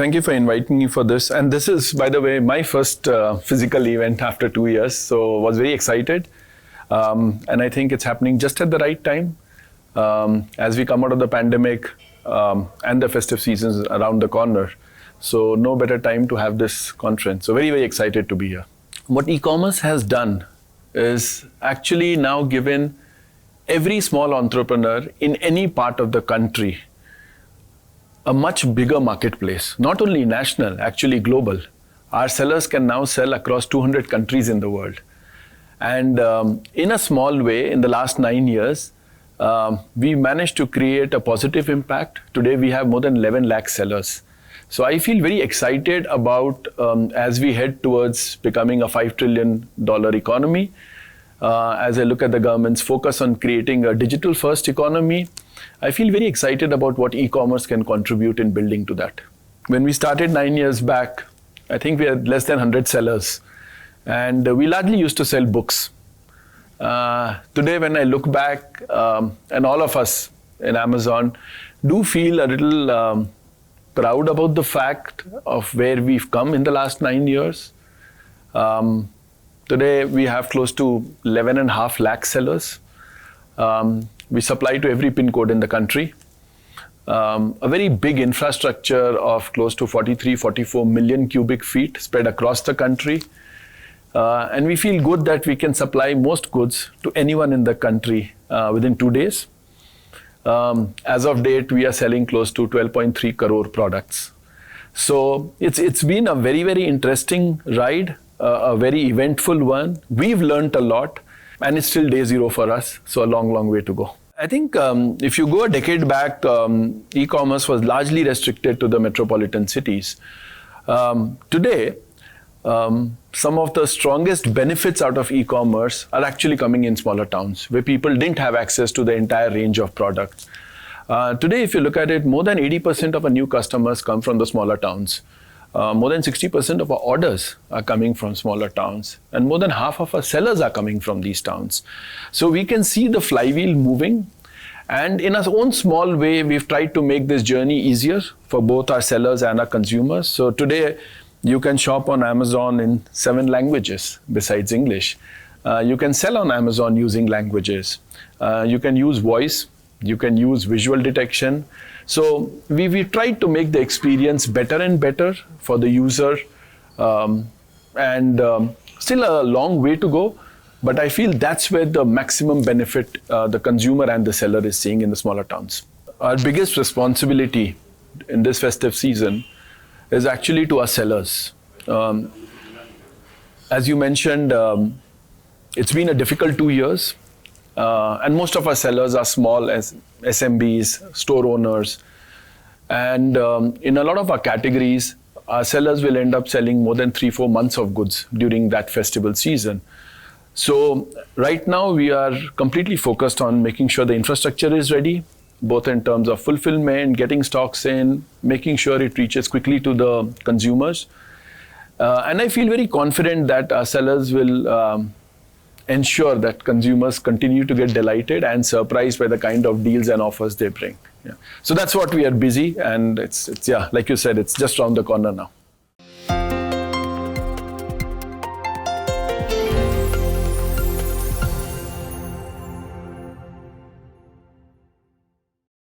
Thank you for inviting me for this. And this is, by the way, my first physical event after 2 years. So was very excited. And I think it's happening just at the right time. As we come out of the pandemic and the festive seasons around the corner. So no better time to have this conference. So very, very excited to be here. What e-commerce has done is actually now given every small entrepreneur in any part of the country a much bigger marketplace, not only national, actually global. Our sellers can now sell across 200 countries in the world. And in a small way, in the last 9 years, we managed to create a positive impact. Today, we have more than 11 lakh sellers. So I feel very excited about as we head towards becoming a $5 trillion economy. As I look at the government's focus on creating a digital-first economy, I feel very excited about what e-commerce can contribute in building to that. When we started 9 years back, I think we had less than 100 sellers. And we largely used to sell books. Today, when I look back, and all of us in Amazon do feel a little proud about the fact of where we've come in the last 9 years. Today, we have close to 11.5 lakh sellers. We supply to every pin code in the country. A very big infrastructure of close to 44 million cubic feet spread across the country. And we feel good that we can supply most goods to anyone in the country within 2 days. As of date, we are selling close to 12.3 crore products. So it's been a very, very interesting ride, a very eventful one. We've learned a lot. And it's still day zero for us, so a long, long way to go. I think if you go a decade back, e-commerce was largely restricted to the metropolitan cities. Today, some of the strongest benefits out of e-commerce are actually coming in smaller towns, where people didn't have access to the entire range of products. Today, if you look at it, more than 80% of our new customers come from the smaller towns. More than 60% of our orders are coming from smaller towns, and more than half of our sellers are coming from these towns. So we can see the flywheel moving, and in our own small way, we've tried to make this journey easier for both our sellers and our consumers. So today, you can shop on Amazon in 7 languages besides English. You can sell on Amazon using languages. You can use voice. You can use visual detection. So we tried to make the experience better and better for the user, and still a long way to go, but I feel that's where the maximum benefit the consumer and the seller is seeing in the smaller towns. Our biggest responsibility in this festive season is actually to our sellers. As you mentioned, it's been a difficult 2 years. And most of our sellers are small as SMBs, store owners. And in a lot of our categories, our sellers will end up selling more than 3-4 months of goods during that festival season. So right now we are completely focused on making sure the infrastructure is ready, both in terms of fulfillment, getting stocks in, making sure it reaches quickly to the consumers. And I feel very confident that our sellers will ensure that consumers continue to get delighted and surprised by the kind of deals and offers they bring. Yeah. So that's what we are busy, and it's like you said, it's just around the corner now.